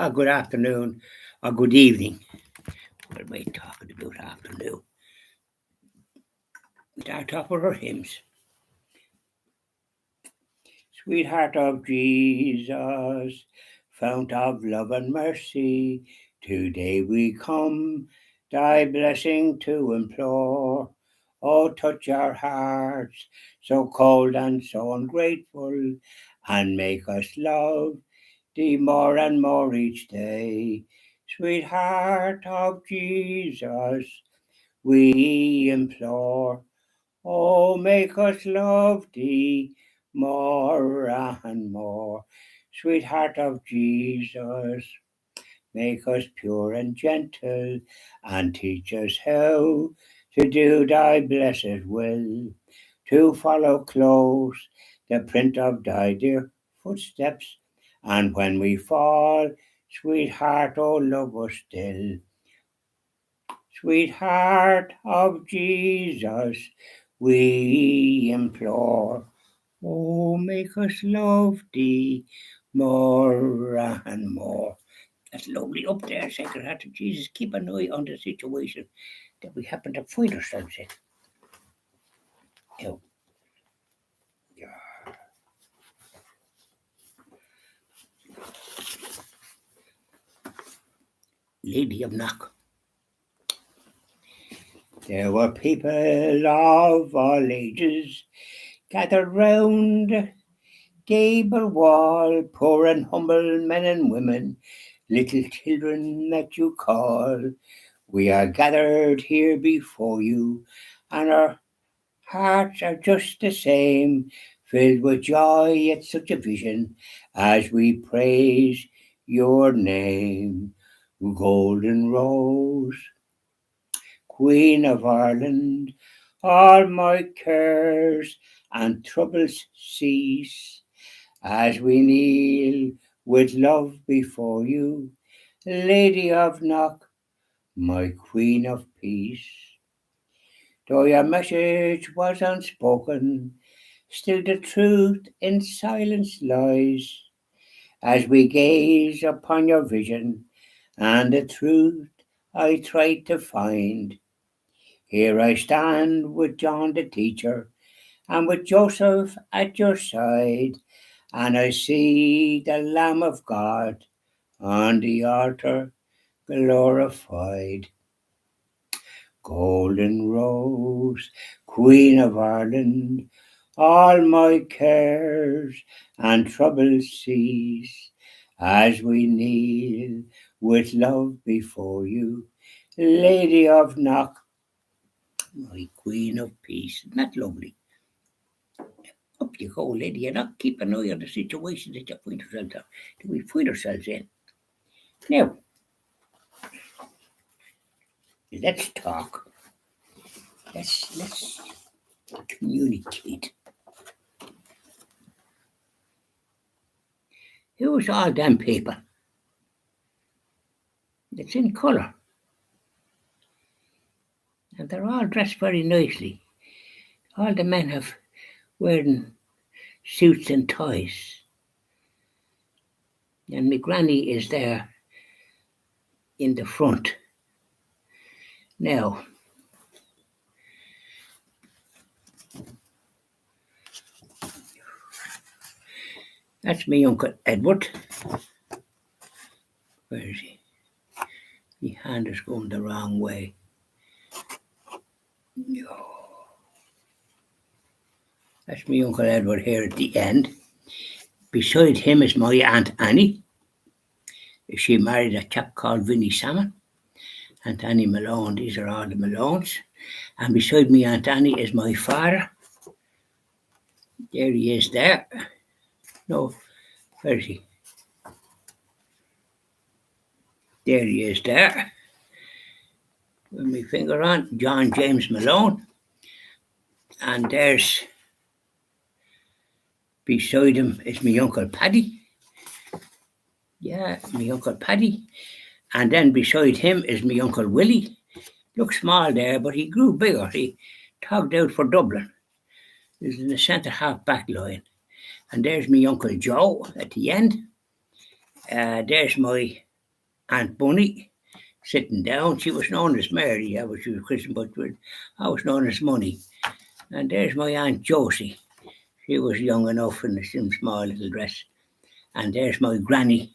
Good afternoon or good evening. What am I talking about afternoon? We start off with our hymns. Sweetheart of Jesus, fount of love and mercy, today we come, thy blessing to implore. Oh, touch our hearts, so cold and so ungrateful, and make us love thee more and more each day. Sweetheart of Jesus, we implore. Oh, make us love thee more and more. Sweetheart of Jesus, make us pure and gentle, and teach us how to do thy blessed will, to follow close the print of thy dear footsteps, and when we fall, sweetheart, oh, love us still. Sweetheart of Jesus, we implore. Oh, make us love thee more and more. That's lovely up there, Sacred Heart of Jesus. Keep an eye on the situation that we happen to find ourselves in. Now, Lady of Knock. There were people of all ages gathered round gable wall, poor and humble men and women, little children that you call. We are gathered here before you, and our hearts are just the same, filled with joy at such a vision, as we praise your name. Golden Rose, Queen of Ireland, all my cares and troubles cease, as we kneel with love before you, Lady of Knock, my Queen of Peace. Though your message was unspoken, still the truth in silence lies, as we gaze upon your vision, and the truth I tried to find. Here I stand with John the teacher, and with Joseph at your side, and I see the Lamb of God on the altar glorified. Golden Rose, Queen of Ireland, all my cares and troubles cease, as we kneel with love before you, Lady of Knock, my Queen of Peace. Isn't that lovely? Up you go, Lady of Knock. Keep an eye on the situation that you find yourselves in, that we find ourselves in. Now, let's talk. Let's communicate. Who's all them people? It's in colour. And they're all dressed very nicely. All the men have wearing suits and ties. And my granny is there in the front. Now, that's my Uncle Edward. Where is he? My hand is going the wrong way. No. That's my Uncle Edward here at the end. Beside him is my Aunt Annie. She married a chap called Vinnie Salmon. Aunt Annie Malone, these are all the Malones. And beside me, Aunt Annie, is my father. There he is there. No, where is he? There he is there. With my finger on, John James Malone. And there's, beside him is my Uncle Paddy. Yeah, my Uncle Paddy. And then beside him is my Uncle Willie. Looks small there, but he grew bigger. He togged out for Dublin. He's in the centre half back line. And there's my Uncle Joe at the end. There's my Aunt Bunny sitting down. She was known as Mary. She was Christian, but I was known as Money. And there's my Aunt Josie. She was young enough in some small little dress. And there's my granny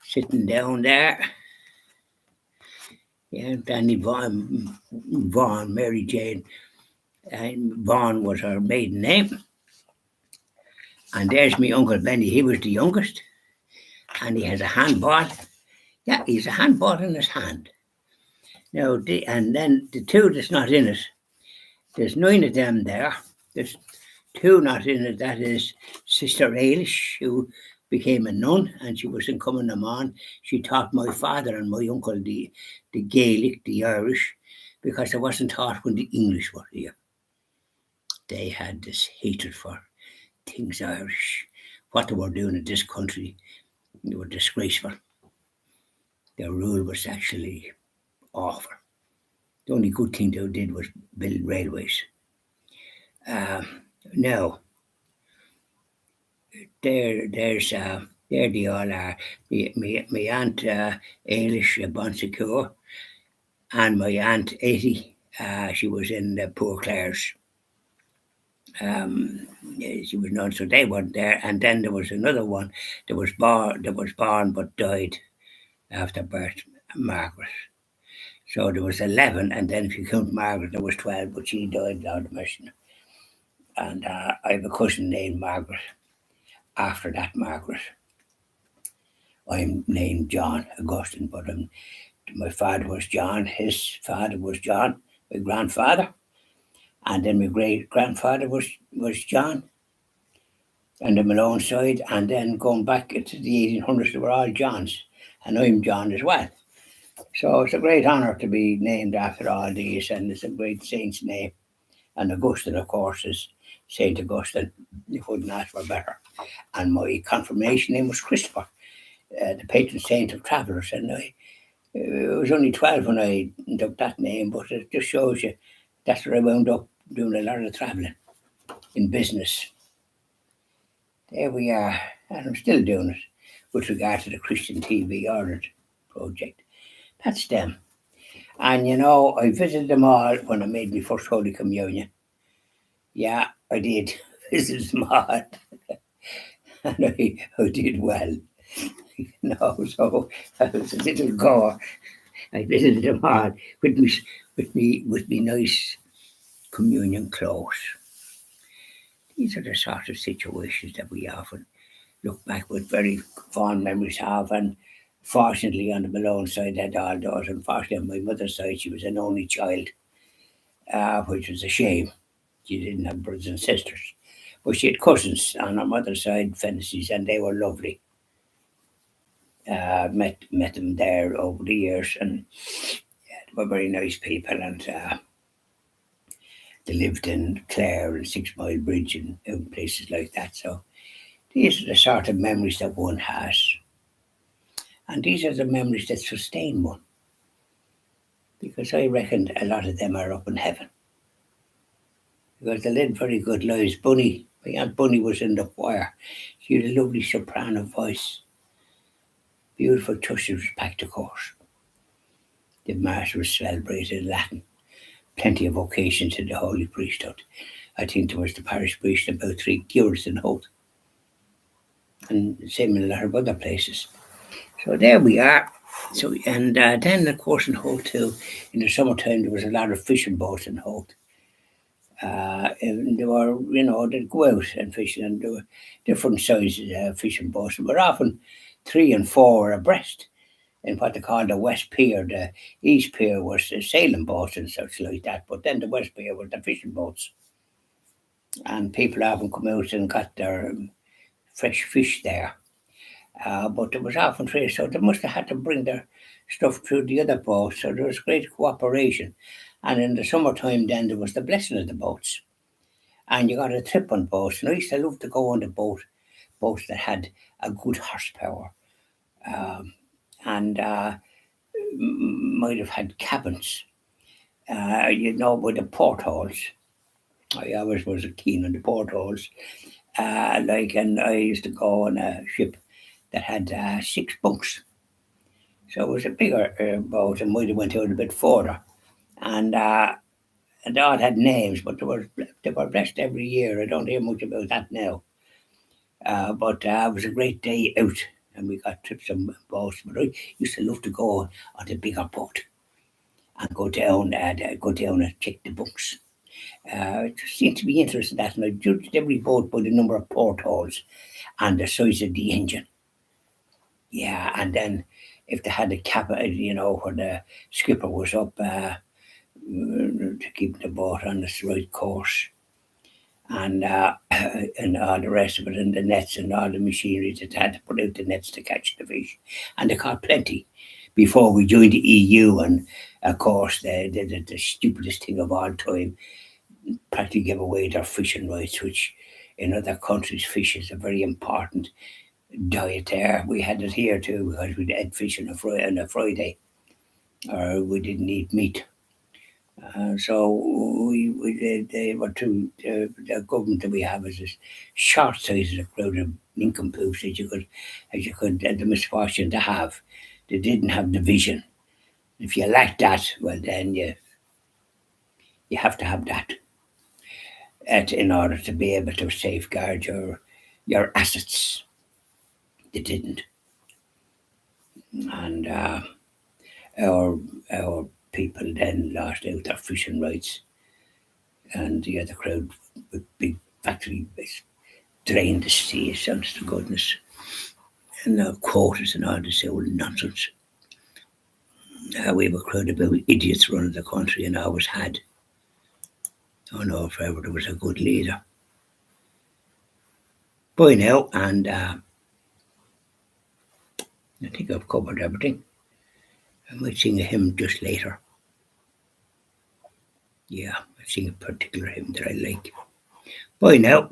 sitting down there. Yeah, Danny Vaughan, Mary Jane. And Vaughan was her maiden name. And there's my Uncle Benny. He was the youngest. And he has a handball. Yeah, he's a handball in his hand. Now, and then the two that's not in it, there's 9 of them there. There's 2 not in it. That is Sister Ailish, who became a nun, and she was in Cummin She taught my father and my uncle the Gaelic, the Irish, because it wasn't taught when the English were here. They had this hatred for things Irish. What they were doing in this country, they were disgraceful. Their rule was actually awful. The only good thing they did was build railways. Now, there they all are. My Aunt Ailish Bonsecure and my Aunt Etty. She was in the Poor Clares. She was known, so they weren't there. And then there was another one that was born but died after birth, Margaret. So there was 11, and then if you count Margaret, there was 12, but she died out of mission. And I have a cousin named Margaret. After that Margaret, I'm named John Augustine, but my father was John, his father was John, my grandfather, and then my great-grandfather was John, and the Malone side, and then going back to the 1800s, they were all Johns, and I'm John as well. So it's a great honour to be named after all these, and it's a great saint's name. And Augustine, of course, is Saint Augustine. You couldn't ask for better. And my confirmation name was Christopher, the patron saint of travellers. And I was only 12 when I took that name, but it just shows you that's where I wound up doing a lot of travelling in business. There we are, and I'm still doing it with regard to the Christian TV Ireland project. That's them. And I visited them all when I made my first Holy Communion. Yeah, I did visit them all. And I did well. So I was a little goer. I visited them all with me nice communion clothes. These are the sort of situations that we often look back with very fond memories of. And fortunately, on the Malone side, I had all those. Unfortunately, on my mother's side, she was an only child, which was a shame. She didn't have brothers and sisters. But she had cousins on her mother's side, Fennesys, and they were lovely. Met them there over the years, and they were very nice people. And they lived in Clare and 6 Mile Bridge and places like that. So these are the sort of memories that one has. And these are the memories that sustain one. Because I reckon a lot of them are up in heaven. Because they led very good lives. My Aunt Bunny was in the choir. She had a lovely soprano voice. Beautiful touch of respect, of course. The Mass was celebrated in Latin. Plenty of occasions in the Holy Priesthood. I think there was the parish priest and about 3 cures in Holt. And the same in a lot of other places. So there we are. So and then of course in Holt too, in the summertime there was a lot of fishing boats in Holt. And they were, they'd go out and fish, and there were different sizes of fishing boats. They were often 3 and 4 abreast in what they called the West Pier. The East Pier was the sailing boats and such like that, but then the West Pier was the fishing boats. And people often come out and got their fresh fish there. But there was often trade, so they must have had to bring their stuff through the other boats. So there was great cooperation. And in the summertime, then there was the blessing of the boats, and you got a trip on boats. And I used to love to go on the boats that had a good horsepower, and might have had cabins, with the portholes. I always was keen on the portholes. And I used to go on a ship that had 6 bunks. So it was a bigger boat and might have went out a bit further. And they all had names, but they were blessed every year. I don't hear much about that now. But it was a great day out, and we got trips on boats. But I used to love to go on the bigger boat and go down and check the bunks. It just seemed to be interesting that, and I judged every boat by the number of portholes and the size of the engine. Yeah, and then if they had a cap, where the skipper was up to keep the boat on the right course, and and all the rest of it, and the nets and all the machinery that had to put out the nets to catch the fish, and they caught plenty before we joined the EU, and of course the stupidest thing of all time, practically gave away their fishing rights, which in other countries fish is a very important diet there. We had it here too because we'd had fish on a Friday, or we didn't eat meat. So they were too. The government that we have is this short sized a crowd of nincompoops as you could the misfortune to have. They didn't have the vision. If you lack that, well then you have to have that in order to be able to safeguard your assets. They didn't, and our people then lost out their fishing rights, and the other crowd with big factory drained the seas, honest to goodness, and quotas and all this old nonsense. We were a crowd of idiots running the country, and always had. I don't know if ever there was a good leader. By now, and I think I've covered everything. I might sing a hymn just later. Yeah, I sing a particular hymn that I like. Bye now.